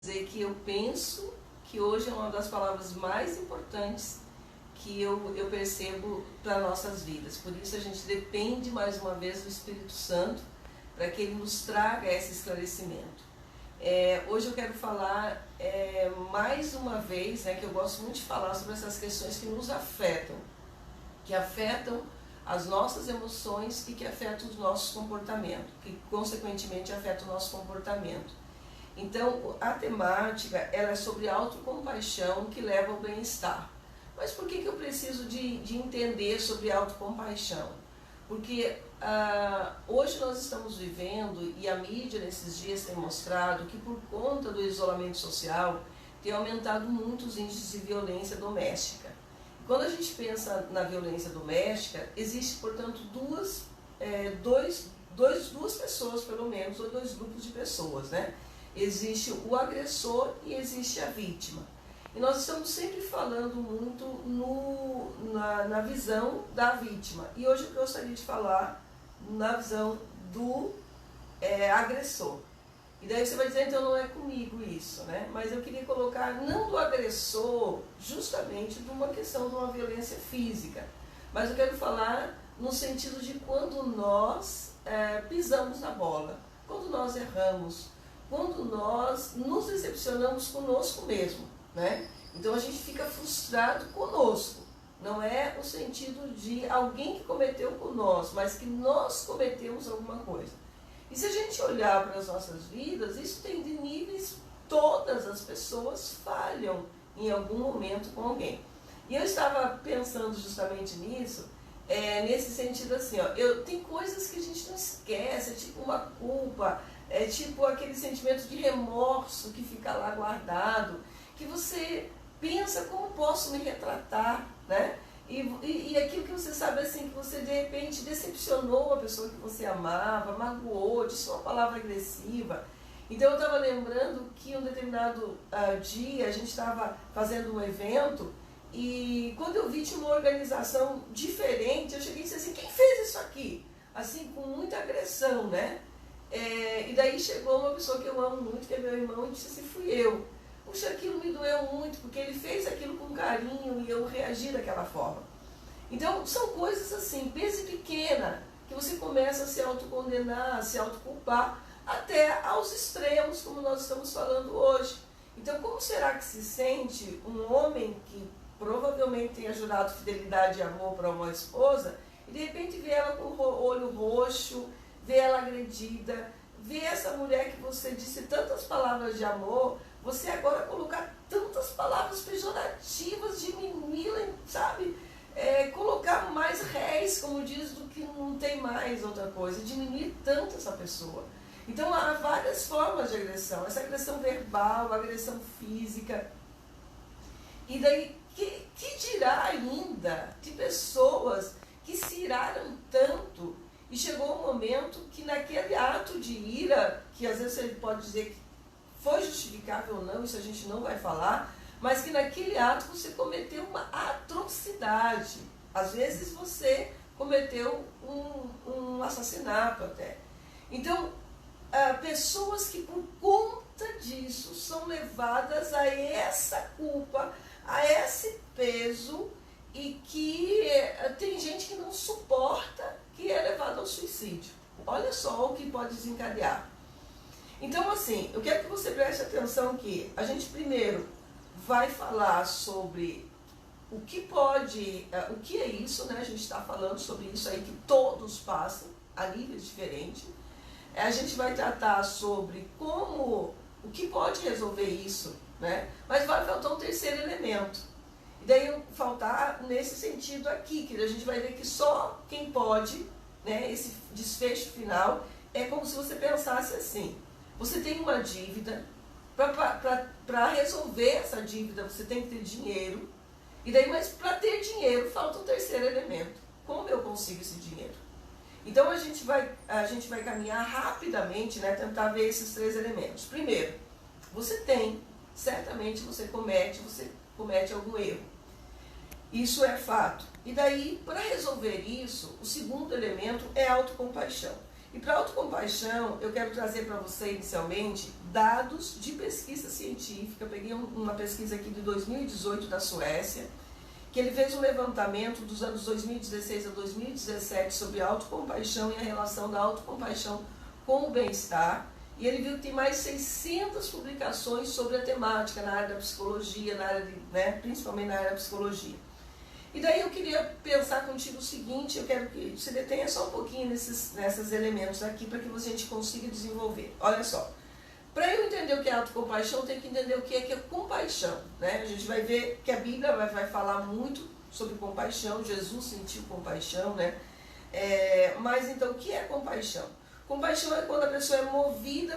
dizer que eu penso que hoje é uma das palavras mais importantes que eu percebo para nossas vidas. Por isso a gente depende mais uma vez do Espírito Santo para que ele nos traga esse esclarecimento. Hoje eu quero falar mais uma vez, que eu gosto muito de falar sobre essas questões que nos afetam, que afetam as nossas emoções e que afetam os nossos comportamentos, que consequentemente afetam o nosso comportamento. Então, a temática ela é sobre autocompaixão que leva ao bem-estar. Mas por que eu preciso de entender sobre autocompaixão? Porque hoje nós estamos vivendo, e a mídia nesses dias tem mostrado, que por conta do isolamento social tem aumentado muito os índices de violência doméstica. Quando a gente pensa na violência doméstica, existe, portanto, duas pessoas, pelo menos, ou dois grupos de pessoas, né? Existe o agressor e existe a vítima. E nós estamos sempre falando muito na visão da vítima. E hoje eu gostaria de falar na visão do agressor. E daí você vai dizer, então não é comigo isso, né? Mas eu queria colocar, não do agressor, justamente de uma questão de uma violência física. Mas eu quero falar no sentido de quando nós pisamos na bola, quando nós erramos, quando nós nos decepcionamos conosco mesmo, né? Então a gente fica frustrado conosco. Não é o sentido de alguém que cometeu com nós, mas que nós cometemos alguma coisa. E se a gente olhar para as nossas vidas, isso tem de níveis, todas as pessoas falham em algum momento com alguém. E eu estava pensando justamente nisso, nesse sentido assim, tem coisas que a gente não esquece, é tipo uma culpa, é tipo aquele sentimento de remorso que fica lá guardado, que você pensa como posso me retratar, né? E aquilo que você sabe assim, que você de repente decepcionou a pessoa que você amava, magoou, disse uma palavra agressiva. Então eu estava lembrando que um determinado dia a gente estava fazendo um evento e quando eu vi tinha uma organização diferente, eu cheguei e disse assim, quem fez isso aqui? Assim, com muita agressão, né? E daí chegou uma pessoa que eu amo muito, que é meu irmão, e disse assim, fui eu. Puxa, aquilo me doeu muito, porque ele fez aquilo com carinho e eu reagi daquela forma. Então, são coisas assim, peso pequena, que você começa a se autocondenar, a se autoculpar, até aos extremos, como nós estamos falando hoje. Então, como será que se sente um homem que provavelmente tenha jurado fidelidade e amor para uma esposa, e de repente vê ela com o olho roxo, vê ela agredida, vê essa mulher que você disse tantas palavras de amor, você agora colocar tantas palavras pejorativas, diminuí-la, sabe? Colocar mais réis, como diz, do que não tem mais outra coisa, diminuir tanto essa pessoa. Então há várias formas de agressão, essa agressão verbal, agressão física. E daí, que dirá ainda de pessoas que se iraram tanto e chegou um momento que naquele ato de ira, que às vezes ele pode dizer que foi justificável ou não, isso a gente não vai falar, mas que naquele ato você cometeu uma atrocidade. Às vezes você cometeu um assassinato até. Então, pessoas que por conta disso são levadas a essa culpa, a esse peso, e que tem gente que não suporta, que é levado ao suicídio. Olha só o que pode desencadear. Então, assim, eu quero que você preste atenção que a gente primeiro vai falar sobre o que é isso, né? A gente está falando sobre isso aí que todos passam a níveis diferentes. A gente vai tratar sobre o que pode resolver isso, né? Mas vai faltar um terceiro elemento. E daí faltar nesse sentido aqui, que a gente vai ver que só quem pode, né? Esse desfecho final é como se você pensasse assim. Você tem uma dívida, para resolver essa dívida você tem que ter dinheiro, e daí, mas para ter dinheiro falta um terceiro elemento. Como eu consigo esse dinheiro? Então a gente vai caminhar rapidamente, né, tentar ver esses três elementos. Primeiro, certamente você comete algum erro. Isso é fato. E daí, para resolver isso, o segundo elemento é a autocompaixão. E para a autocompaixão, eu quero trazer para você inicialmente dados de pesquisa científica. Eu peguei uma pesquisa aqui de 2018 da Suécia, que ele fez um levantamento dos anos 2016 a 2017 sobre a autocompaixão e a relação da autocompaixão com o bem-estar. E ele viu que tem mais de 600 publicações sobre a temática na área da psicologia, principalmente na área da psicologia. E daí eu queria pensar contigo o seguinte, eu quero que você detenha só um pouquinho nesses elementos aqui para que a gente consiga desenvolver. Olha só, para eu entender o que é autocompaixão, eu tenho que entender o que é compaixão, né? A gente vai ver que a Bíblia vai falar muito sobre compaixão, Jesus sentiu compaixão, né? Mas então, o que é compaixão? Compaixão é quando a pessoa é movida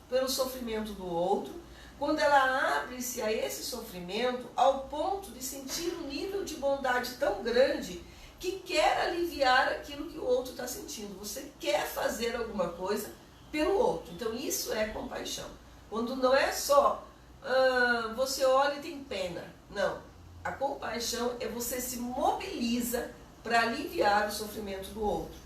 pelo sofrimento do outro, quando ela abre-se a esse sofrimento ao ponto de sentir um nível de bondade tão grande que quer aliviar aquilo que o outro está sentindo. Você quer fazer alguma coisa pelo outro. Então isso é compaixão. Quando não é só você olha e tem pena. Não. A compaixão é você se mobiliza para aliviar o sofrimento do outro.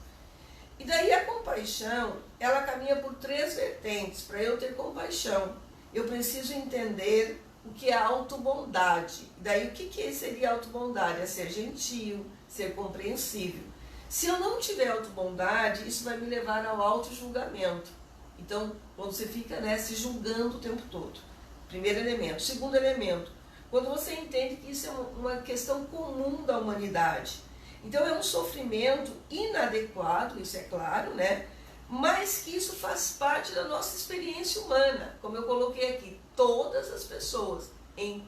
E daí a compaixão, ela caminha por 3 vertentes. Para eu ter compaixão, eu preciso entender o que é autobondade. Daí o que seria autobondade? É ser gentil, ser compreensível. Se eu não tiver autobondade, isso vai me levar ao autojulgamento. Então, quando você fica se julgando o tempo todo. Primeiro elemento. Segundo elemento, quando você entende que isso é uma questão comum da humanidade. Então é um sofrimento inadequado, isso é claro, né? Mas que isso faz parte da nossa experiência humana. Como eu coloquei aqui, todas as pessoas em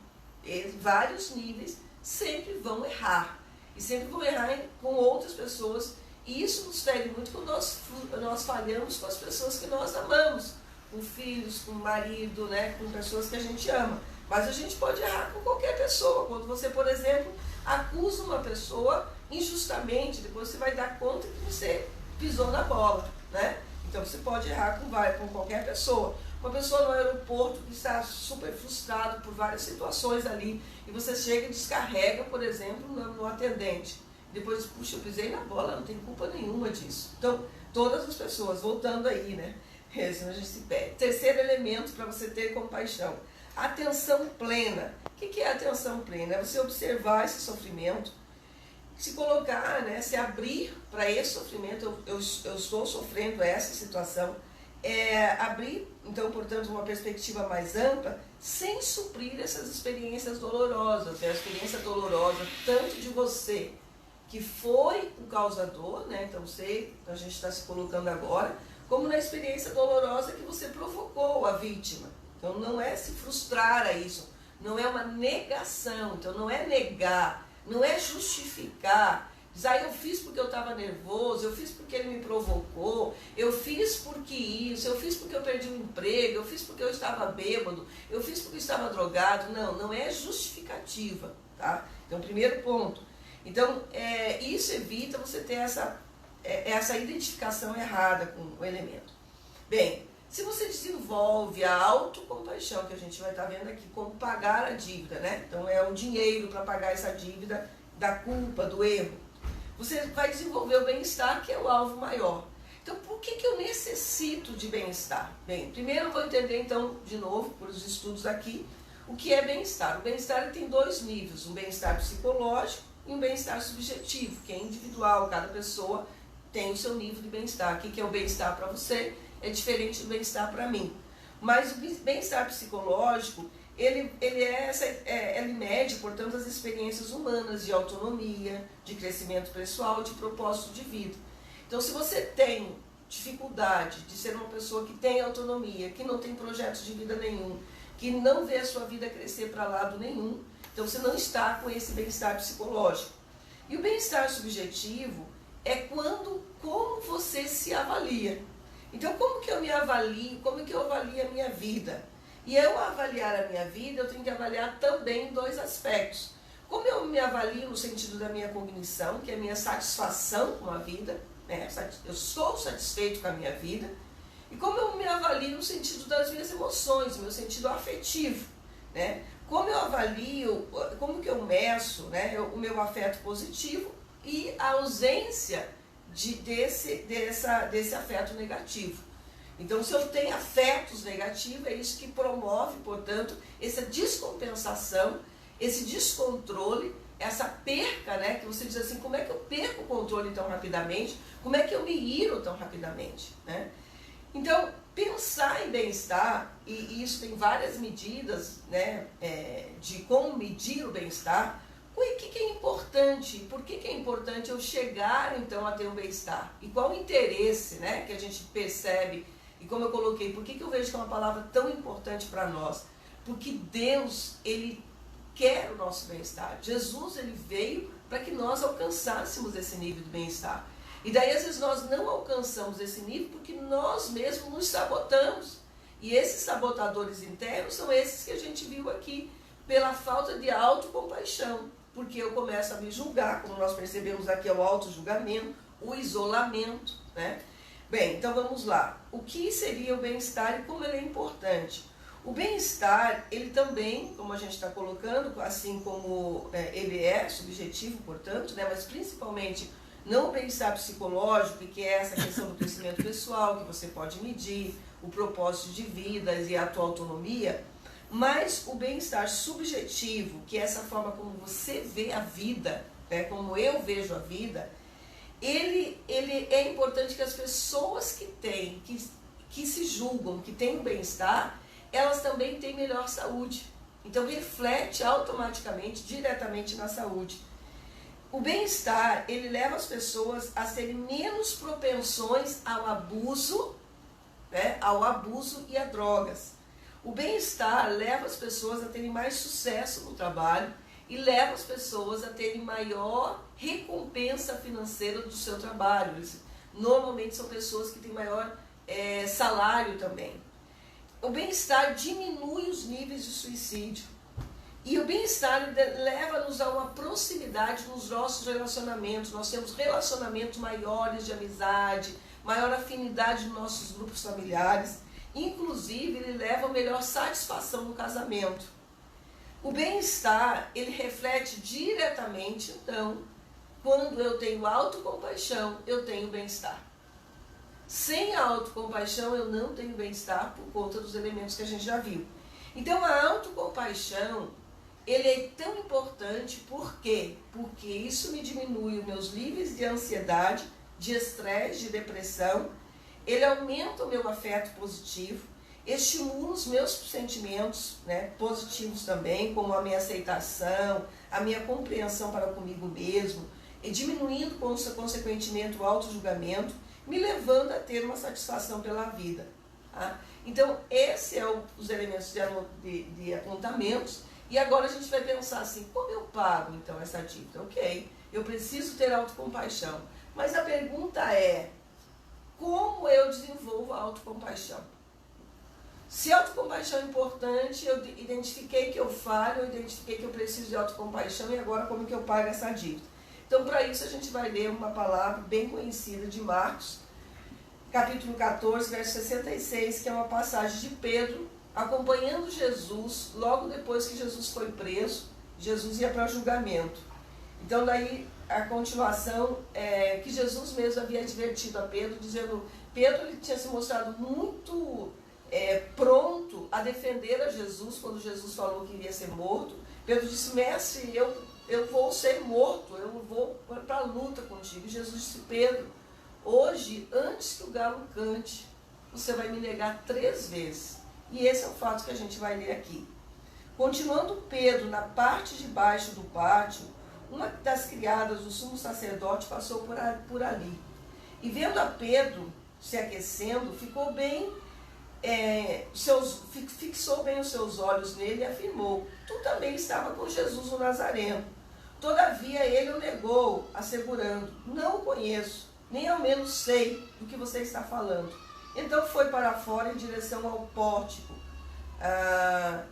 vários níveis sempre vão errar. E sempre vão errar com outras pessoas. E isso nos fere muito quando nós falhamos com as pessoas que nós amamos. Com filhos, com marido, né? Com pessoas que a gente ama. Mas a gente pode errar com qualquer pessoa. Quando você, por exemplo, acusa uma pessoa injustamente, depois você vai dar conta que você pisou na bola, né? Então você pode errar com qualquer pessoa. Uma pessoa no aeroporto que está super frustrado por várias situações ali, e você chega e descarrega, por exemplo, no atendente. Depois, puxa, eu pisei na bola, não tem culpa nenhuma disso. Então, todas as pessoas, voltando aí, né? Senão a gente se perde. Terceiro elemento para você ter compaixão. Atenção plena. O que é atenção plena? É você observar esse sofrimento, se colocar, né, se abrir para esse sofrimento. Eu estou sofrendo essa situação, abrir, então, portanto, uma perspectiva mais ampla, sem suprir essas experiências dolorosas, a experiência dolorosa tanto de você, que foi o causador, né, então a gente está se colocando agora, como na experiência dolorosa que você provocou a vítima. Então não é se frustrar a isso, não é uma negação, então não é negar, não é justificar, dizer, eu fiz porque eu estava nervoso, eu fiz porque ele me provocou, eu fiz porque isso, eu fiz porque eu perdi o emprego, eu fiz porque eu estava bêbado, eu fiz porque eu estava drogado. Não é justificativa, tá? Então, primeiro ponto. Então, isso evita você ter essa identificação errada com o elemento. Bem, se você desenvolve a autocompaixão, que a gente vai estar vendo aqui, como pagar a dívida, né? Então é o dinheiro para pagar essa dívida da culpa, do erro. Você vai desenvolver o bem-estar, que é o alvo maior. Então, por que eu necessito de bem-estar? Bem, primeiro eu vou entender, então, de novo, por os estudos aqui, o que é bem-estar. O bem-estar tem 2 níveis, um bem-estar psicológico e um bem-estar subjetivo, que é individual, cada pessoa tem o seu nível de bem-estar. O que é o bem-estar para você é diferente do bem-estar para mim. Mas o bem-estar psicológico, ele mede, portanto, as experiências humanas de autonomia, de crescimento pessoal, de propósito de vida. Então, se você tem dificuldade de ser uma pessoa que tem autonomia, que não tem projeto de vida nenhum, que não vê a sua vida crescer para lado nenhum, então você não está com esse bem-estar psicológico. E o bem-estar subjetivo é como você se avalia. Então, como que eu me avalio, como que eu avalio a minha vida? E eu avaliar a minha vida, eu tenho que avaliar também 2 aspectos. Como eu me avalio no sentido da minha cognição, que é a minha satisfação com a vida, né? Eu estou satisfeito com a minha vida. E como eu me avalio no sentido das minhas emoções, no meu sentido afetivo, né? Como eu avalio, como que eu meço, né, o meu afeto positivo e a ausência desse afeto negativo. Então, se eu tenho afetos negativos, é isso que promove, portanto, essa descompensação, esse descontrole, essa perca, né? Que você diz assim, como é que eu perco o controle tão rapidamente? Como é que eu me iro tão rapidamente, né? Então, pensar em bem-estar, e isso tem várias medidas, né, de como medir o bem-estar. O que é importante? Por que é importante eu chegar, então, a ter um bem-estar? E qual o interesse, né, que a gente percebe? E como eu coloquei, por que eu vejo que é uma palavra tão importante para nós? Porque Deus, Ele quer o nosso bem-estar. Jesus, Ele veio para que nós alcançássemos esse nível de bem-estar. E daí, às vezes, nós não alcançamos esse nível porque nós mesmos nos sabotamos. E esses sabotadores internos são esses que a gente viu aqui, pela falta de autocompaixão. Porque eu começo a me julgar, como nós percebemos aqui, é o auto-julgamento, o isolamento, né? Bem, então vamos lá. O que seria o bem-estar e como ele é importante? O bem-estar, ele também, como a gente está colocando, assim como ele é subjetivo, portanto, né? Mas principalmente não o bem-estar psicológico, que é essa questão do crescimento pessoal, que você pode medir, o propósito de vida e a tua autonomia, mas o bem-estar subjetivo, que é essa forma como você vê a vida, né, como eu vejo a vida, ele é importante que as pessoas que têm, que se julgam, que têm o bem-estar, elas também têm melhor saúde. Então reflete automaticamente, diretamente na saúde. O bem-estar, ele leva as pessoas a serem menos propensões ao abuso, né, ao abuso e a drogas. O bem-estar leva as pessoas a terem mais sucesso no trabalho e leva as pessoas a terem maior recompensa financeira do seu trabalho. Eles, normalmente são pessoas que têm maior salário também. O bem-estar diminui os níveis de suicídio. E o bem-estar leva-nos a uma proximidade nos nossos relacionamentos. Nós temos relacionamentos maiores de amizade, maior afinidade nos nossos grupos familiares. Inclusive, ele leva a melhor satisfação no casamento. O bem-estar, ele reflete diretamente, então, quando eu tenho autocompaixão, eu tenho bem-estar. Sem a autocompaixão, eu não tenho bem-estar por conta dos elementos que a gente já viu. Então, a autocompaixão, ele é tão importante, por quê? Porque isso me diminui os meus níveis de ansiedade, de estresse, de depressão. Ele aumenta o meu afeto positivo, estimula os meus sentimentos, né, positivos também, como a minha aceitação, a minha compreensão para comigo mesmo, e diminuindo, consequentemente, o auto-julgamento, me levando a ter uma satisfação pela vida. Tá? Então, esses são os elementos de apontamentos, e agora a gente vai pensar assim, como eu pago, então, essa dívida? Ok, eu preciso ter autocompaixão, mas a pergunta é, como eu desenvolvo a autocompaixão? Se a autocompaixão é importante, eu identifiquei que eu falho, eu identifiquei que eu preciso de autocompaixão e agora como que eu pago essa dívida? Então, para isso, a gente vai ler uma palavra bem conhecida de Marcos, capítulo 14, verso 66, que é uma passagem de Pedro, acompanhando Jesus, logo depois que Jesus foi preso, Jesus ia para julgamento. Então, daí, a continuação é que Jesus mesmo havia advertido a Pedro, dizendo, Pedro ele tinha se mostrado muito pronto a defender a Jesus, quando Jesus falou que iria ser morto. Pedro disse, mestre, eu vou ser morto, eu vou para a luta contigo. E Jesus disse, Pedro, hoje, antes que o galo cante, você vai me negar 3 vezes. E esse é o fato que a gente vai ler aqui. Continuando Pedro na parte de baixo do pátio, uma das criadas do sumo sacerdote passou por ali. E vendo a Pedro se aquecendo, fixou bem os seus olhos nele e afirmou, tu também estava com Jesus o Nazareno. Todavia ele o negou, assegurando, não o conheço, nem ao menos sei do que você está falando. Então foi para fora em direção ao pórtico,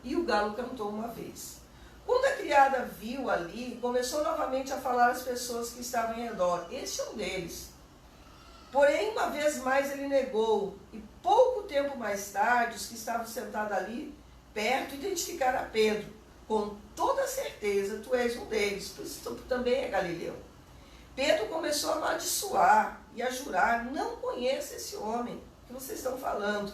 e o galo cantou uma vez. Quando a criada viu ali, começou novamente a falar às pessoas que estavam em redor. Este é um deles. Porém, uma vez mais ele negou, e pouco tempo mais tarde, os que estavam sentados ali, perto, identificaram a Pedro. Com toda certeza, tu és um deles, por isso tu também é galileu. Pedro começou a amaldiçoar, e a jurar: não conheço esse homem que vocês estão falando.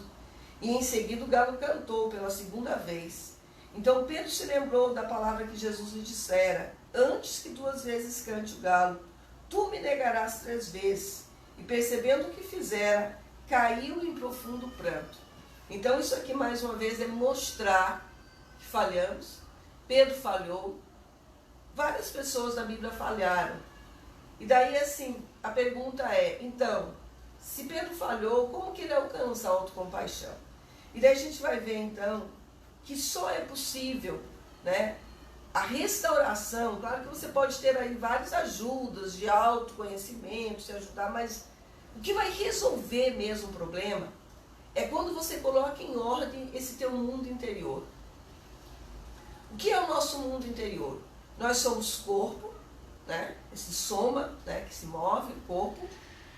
E em seguida o galo cantou pela segunda vez. Então Pedro se lembrou da palavra que Jesus lhe dissera: antes que 2 vezes cante o galo, tu me negarás 3 vezes. E percebendo o que fizera, caiu em profundo pranto. Então isso aqui mais uma vez é mostrar que falhamos. Pedro falhou. Várias pessoas da Bíblia falharam. E daí assim, a pergunta é, então, se Pedro falhou, como que ele alcança a autocompaixão? E daí a gente vai ver então que só é possível, né, a restauração. Claro que você pode ter aí várias ajudas de autoconhecimento, se ajudar, mas o que vai resolver mesmo o problema é quando você coloca em ordem esse teu mundo interior. O que é o nosso mundo interior? Nós somos corpo, né, esse soma, né, que se move, o corpo,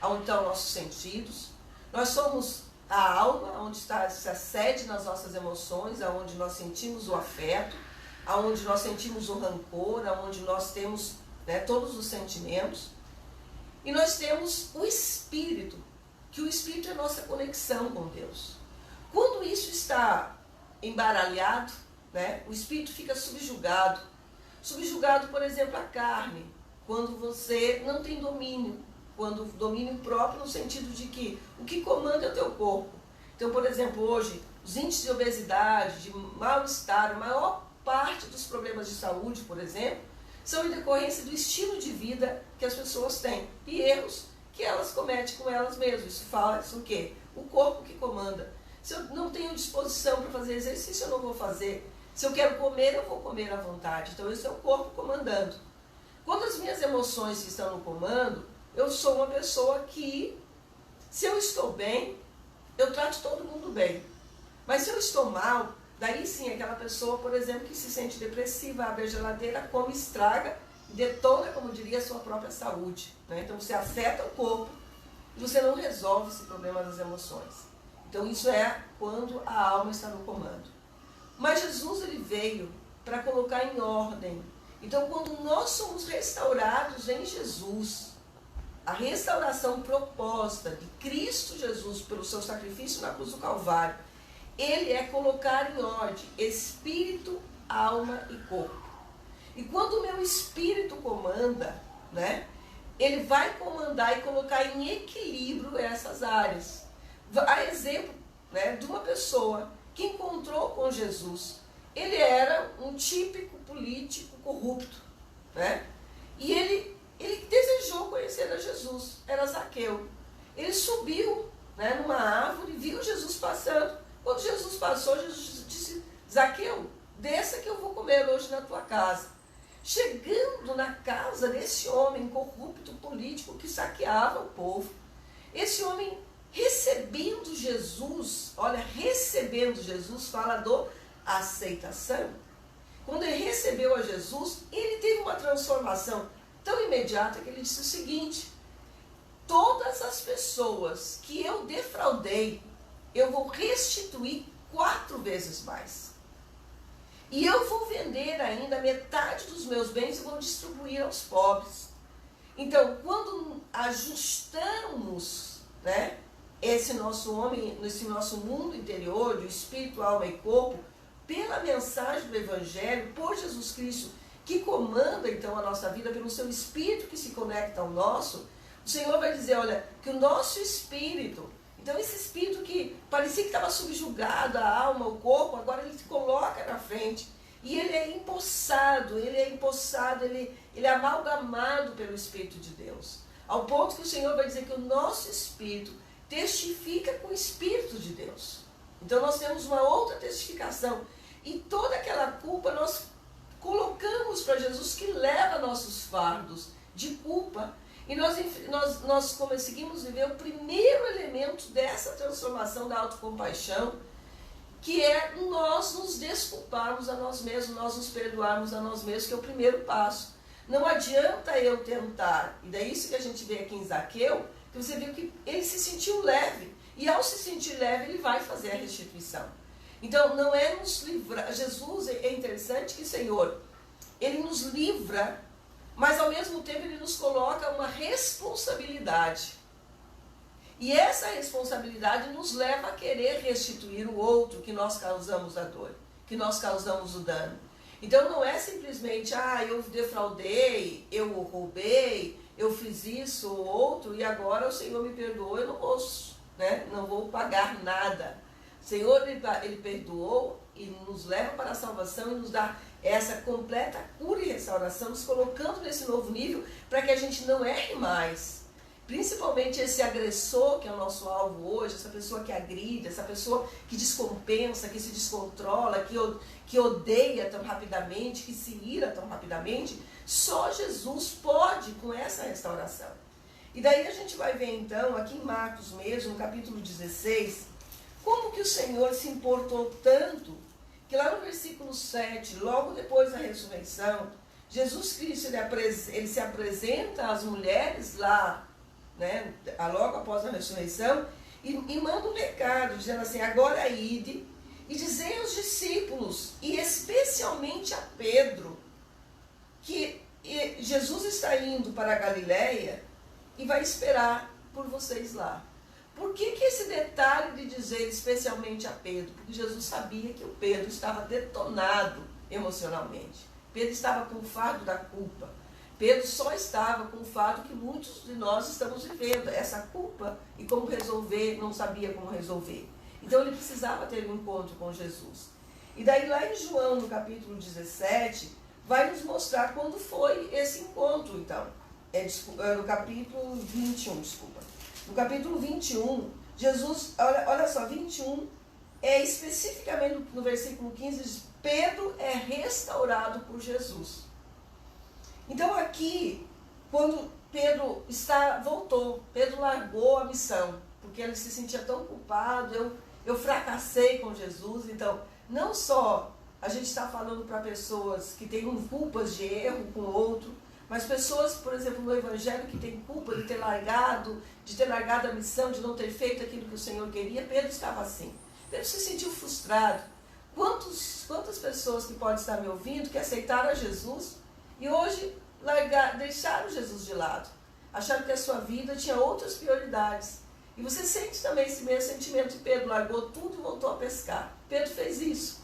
onde estão nossos sentidos. Nós somos a alma, onde está a sede nas nossas emoções, onde nós sentimos o afeto, onde nós sentimos o rancor, onde nós temos, né, todos os sentimentos. E nós temos o espírito, que o espírito é a nossa conexão com Deus. Quando isso está embaralhado, né, o espírito fica subjugado. Subjugado, por exemplo, à carne, quando você não tem domínio. Quando domínio próprio no sentido de que o que comanda é o teu corpo. Então, por exemplo, hoje, os índices de obesidade, de mal-estar, a maior parte dos problemas de saúde, por exemplo, são em decorrência do estilo de vida que as pessoas têm e erros que elas cometem com elas mesmas. Isso fala isso o quê? O corpo que comanda. Se eu não tenho disposição para fazer exercício, eu não vou fazer. Se eu quero comer, eu vou comer à vontade. Então, esse é o corpo comandando. Quando as minhas emoções estão no comando, eu sou uma pessoa que, se eu estou bem, eu trato todo mundo bem. Mas se eu estou mal, daí sim, aquela pessoa, por exemplo, que se sente depressiva, abre a geladeira, come, estraga, detona, como diria, a sua própria saúde. Né? Então você afeta o corpo e você não resolve esse problema das emoções. Então isso é quando a alma está no comando. Mas Jesus, ele veio para colocar em ordem. Então quando nós somos restaurados em Jesus, a restauração proposta de Cristo Jesus pelo seu sacrifício na cruz do Calvário, ele é colocar em ordem espírito, alma e corpo. E quando o meu espírito comanda, né, ele vai comandar e colocar em equilíbrio essas áreas. Há exemplo, né, de uma pessoa que encontrou com Jesus. Ele era um típico político corrupto, né? E ele desejou conhecer a Jesus, era Zaqueu. Ele subiu, né, numa árvore, viu Jesus passando. Quando Jesus passou, Jesus disse: Zaqueu, desça que eu vou comer hoje na tua casa. Chegando na casa desse homem corrupto político que saqueava o povo, esse homem recebendo Jesus, olha, recebendo Jesus, fala do aceitação. Quando ele recebeu a Jesus, ele teve uma transformação tão imediata que ele disse o seguinte: todas as pessoas que eu defraudei, eu vou restituir 4 vezes mais. E eu vou vender ainda metade dos meus bens e vou distribuir aos pobres. Então, quando ajustamos, né, esse nosso homem, esse nosso mundo interior, de espírito, alma e corpo, pela mensagem do Evangelho, por Jesus Cristo, que comanda então a nossa vida, pelo seu espírito que se conecta ao nosso, o Senhor vai dizer, olha, que o nosso espírito, então esse espírito que parecia que estava subjugado, a alma, o corpo, agora ele se coloca na frente. E ele é empossado, ele é amalgamado pelo Espírito de Deus. Ao ponto que o Senhor vai dizer que o nosso espírito testifica com o Espírito de Deus. Então nós temos uma outra testificação. E toda aquela culpa nós colocamos para Jesus, que leva nossos fardos de culpa. E nós conseguimos viver o primeiro elemento dessa transformação da autocompaixão, que é nós nos desculparmos a nós mesmos, nós nos perdoarmos a nós mesmos, que é o primeiro passo. Não adianta eu tentar, e daí isso que a gente vê aqui em Zaqueu, que você viu que ele se sentiu leve, e ao se sentir leve ele vai fazer a restituição. Então não é nos livrar, Jesus é interessante que o Senhor, ele nos livra, mas ao mesmo tempo ele nos coloca uma responsabilidade. E essa responsabilidade nos leva a querer restituir o outro que nós causamos a dor, que nós causamos o dano. Então não é simplesmente, eu defraudei, eu roubei, eu fiz isso ou outro e agora o Senhor me perdoou, eu não vou, né, não vou pagar nada. O Senhor, ele perdoou e nos leva para a salvação e nos dá essa completa cura e restauração, nos colocando nesse novo nível para que a gente não erre mais. Principalmente esse agressor, que é o nosso alvo hoje, essa pessoa que agride, essa pessoa que descompensa, que se descontrola, que odeia tão rapidamente, que se ira tão rapidamente, só Jesus pode com essa restauração. E daí a gente vai ver então, aqui em Marcos mesmo, no capítulo 16, como que o Senhor se importou tanto, que lá no versículo 7, logo depois da ressurreição, Jesus Cristo ele se apresenta às mulheres lá, né, logo após a ressurreição, e manda um recado, dizendo assim, agora ide e dizei aos discípulos, e especialmente a Pedro, que Jesus está indo para a Galileia e vai esperar por vocês lá. Por que esse detalhe de dizer especialmente a Pedro? Porque Jesus sabia que o Pedro estava detonado emocionalmente. Pedro estava com o fardo da culpa. Pedro só estava com o fardo que muitos de nós estamos vivendo, essa culpa e como resolver, não sabia como resolver. Então ele precisava ter um encontro com Jesus. E daí lá em João, no capítulo 17, vai nos mostrar quando foi esse encontro, então. No capítulo 21, desculpa. No capítulo 21, Jesus, olha só, 21, especificamente no versículo 15, diz, Pedro é restaurado por Jesus. Então aqui, quando Pedro voltou, Pedro largou a missão, porque ele se sentia tão culpado, eu fracassei com Jesus. Então, não só a gente está falando para pessoas que têm culpas de erro com o outro, mas pessoas, por exemplo, no Evangelho que têm culpa de ter largado a missão, de não ter feito aquilo que o Senhor queria. Pedro estava assim. Pedro se sentiu frustrado. Quantas pessoas que podem estar me ouvindo que aceitaram a Jesus e hoje deixaram Jesus de lado, acharam que a sua vida tinha outras prioridades. E você sente também esse mesmo sentimento de Pedro, largou tudo e voltou a pescar. Pedro fez isso.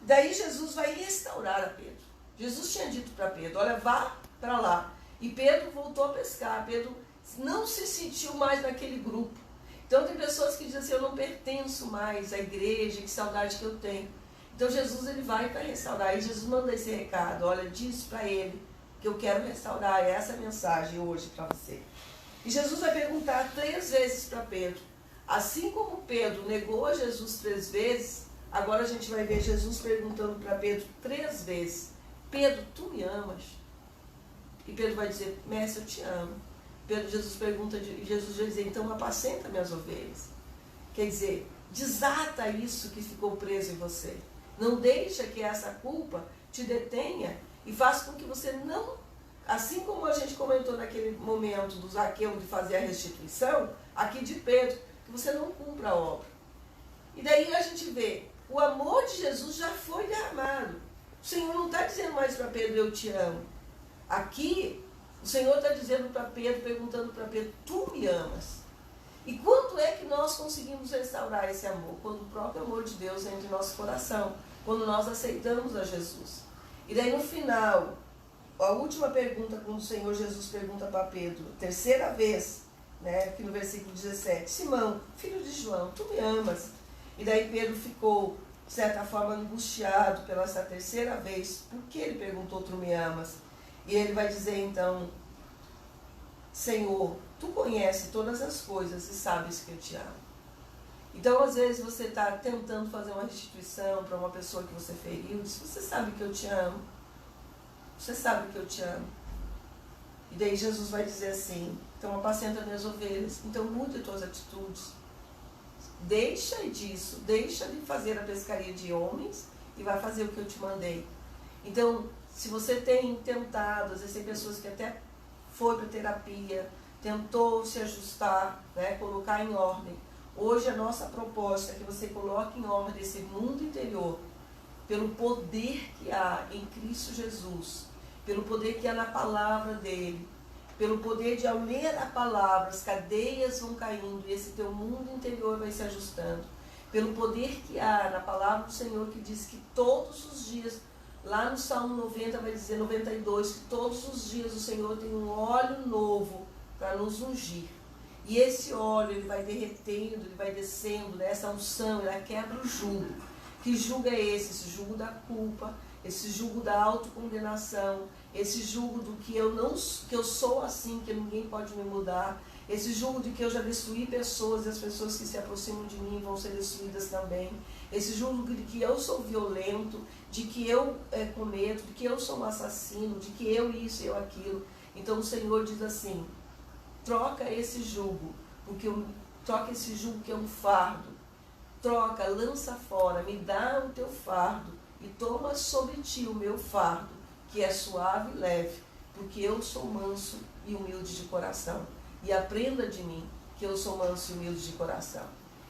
Daí Jesus vai restaurar a Pedro. Jesus tinha dito para Pedro, olha, vá para lá. E Pedro voltou a pescar. Pedro não se sentiu mais naquele grupo. Então tem pessoas que dizem assim, eu não pertenço mais à igreja, que saudade que eu tenho. Então Jesus ele vai para restaurar. E Jesus manda esse recado, olha, diz para ele que eu quero restaurar. É essa a mensagem hoje para você. E Jesus vai perguntar 3 vezes para Pedro. Assim como Pedro negou a Jesus 3 vezes, agora a gente vai ver Jesus perguntando para Pedro 3 vezes. Pedro, tu me amas? E Pedro vai dizer, mestre, eu te amo. Jesus pergunta, e Jesus vai dizer, então apacenta minhas ovelhas. Quer dizer, desata isso que ficou preso em você. Não deixa que essa culpa te detenha e faça com que você não, assim como a gente comentou naquele momento do Zaqueu de fazer a restituição, aqui de Pedro, que você não cumpra a obra. E daí a gente vê, o amor de Jesus já foi derramado. O Senhor não está dizendo mais para Pedro, eu te amo. Aqui, o Senhor está dizendo para Pedro, perguntando para Pedro, tu me amas? E quando é que nós conseguimos restaurar esse amor? Quando o próprio amor de Deus entra em nosso coração, quando nós aceitamos a Jesus. E daí no final, a última pergunta, quando o Senhor Jesus pergunta para Pedro, 3ª vez, né, aqui no versículo 17, Simão, filho de João, tu me amas? E daí Pedro ficou, de certa forma, angustiado pela essa 3ª vez. Por que ele perguntou, tu me amas? E ele vai dizer então, Senhor, tu conheces todas as coisas e sabes que eu te amo. Então, às vezes, você está tentando fazer uma restituição para uma pessoa que você feriu, diz, você sabe que eu te amo. Você sabe que eu te amo. E daí Jesus vai dizer assim, então apacenta minhas ovelhas, então mude as tuas atitudes. Deixa disso, deixa de fazer a pescaria de homens e vai fazer o que eu te mandei. Então, se você tem tentado, às vezes tem pessoas que até foi para terapia, tentou se ajustar, né, colocar em ordem. Hoje a nossa proposta é que você coloque em ordem esse mundo interior, pelo poder que há em Cristo Jesus, pelo poder que há na palavra dele. pelo poder de, ao ler a palavra, as cadeias vão caindo e esse teu mundo interior vai se ajustando. Pelo poder que há na palavra do Senhor, que diz que todos os dias, lá no Salmo 90 vai dizer, 92, que todos os dias o Senhor tem um óleo novo para nos ungir. E esse óleo, ele vai derretendo, ele vai descendo, né? Essa unção, ela quebra o jugo. Que jugo é esse? Esse jugo da culpa, esse jugo da autocondenação, esse jugo do que eu sou assim, que ninguém pode me mudar, esse jugo de que eu já destruí pessoas e as pessoas que se aproximam de mim vão ser destruídas também, esse jugo de que eu sou violento, de que eu cometo, de que eu sou um assassino, de que eu isso e eu aquilo. Então o Senhor diz assim, troca esse jugo, troca esse jugo que é um fardo, troca, lança fora, me dá o teu fardo e toma sobre ti o meu fardo, que é suave e leve, porque eu sou manso e humilde de coração. E aprenda de mim, que eu sou manso e humilde de coração.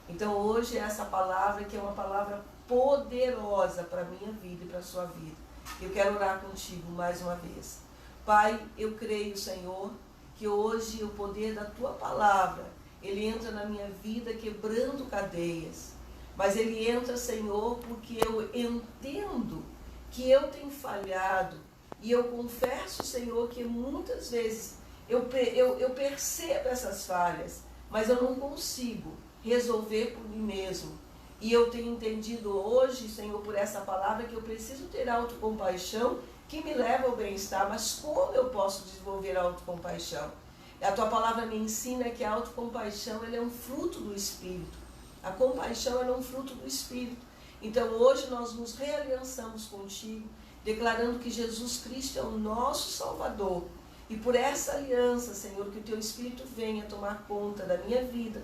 Então hoje essa palavra, que é uma palavra poderosa para a minha vida e para a sua vida. Eu quero orar contigo mais uma vez. Pai, eu creio, Senhor, que hoje o poder da tua palavra, ele entra na minha vida quebrando cadeias. Mas ele entra, Senhor, porque eu entendo que eu tenho falhado. E eu confesso, Senhor, que muitas vezes eu percebo essas falhas, mas eu não consigo resolver por mim mesmo. E eu tenho entendido hoje, Senhor, por essa palavra, que eu preciso ter autocompaixão que me leva ao bem-estar. Mas como eu posso desenvolver a autocompaixão? A tua palavra me ensina que a autocompaixão ela é um fruto do Espírito. A compaixão ela é um fruto do Espírito. Então hoje nós nos realiançamos contigo, declarando que Jesus Cristo é o nosso Salvador. E por essa aliança, Senhor, que o teu Espírito venha tomar conta da minha vida,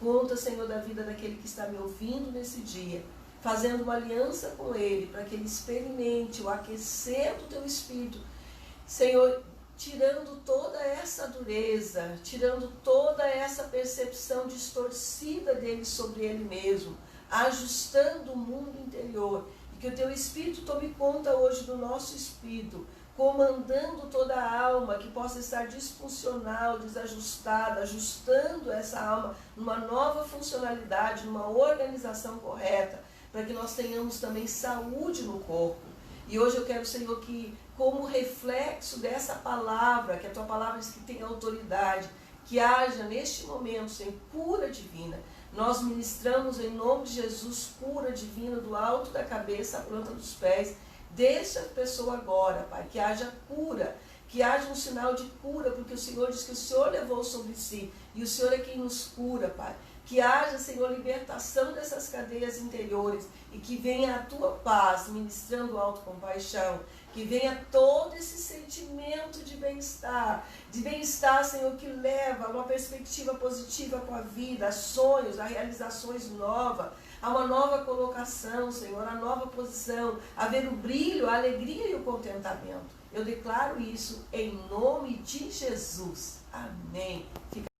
conta, Senhor, da vida daquele que está me ouvindo nesse dia, fazendo uma aliança com ele, para que ele experimente o aquecer do teu Espírito. Senhor, tirando toda essa dureza, tirando toda essa percepção distorcida dele sobre ele mesmo, ajustando o mundo interior, e que o teu Espírito tome conta hoje do nosso espírito, comandando toda a alma que possa estar disfuncional, desajustada, ajustando essa alma numa nova funcionalidade, numa organização correta, para que nós tenhamos também saúde no corpo. E hoje eu quero, Senhor, que como reflexo dessa palavra, que a tua palavra diz que tem autoridade, que haja neste momento, Senhor, cura divina. Nós ministramos em nome de Jesus cura divina do alto da cabeça à planta dos pés. Deixa a pessoa agora, Pai, que haja cura, que haja um sinal de cura, porque o Senhor diz que o Senhor levou sobre si, e o Senhor é quem nos cura, Pai. Que haja, Senhor, libertação dessas cadeias interiores, e que venha a tua paz, ministrando autocompaixão, que venha todo esse sentimento de bem-estar, Senhor, que leva a uma perspectiva positiva com a vida, a sonhos, a realizações novas, a uma nova colocação, Senhor, a nova posição, a ver o brilho, a alegria e o contentamento. Eu declaro isso em nome de Jesus. Amém.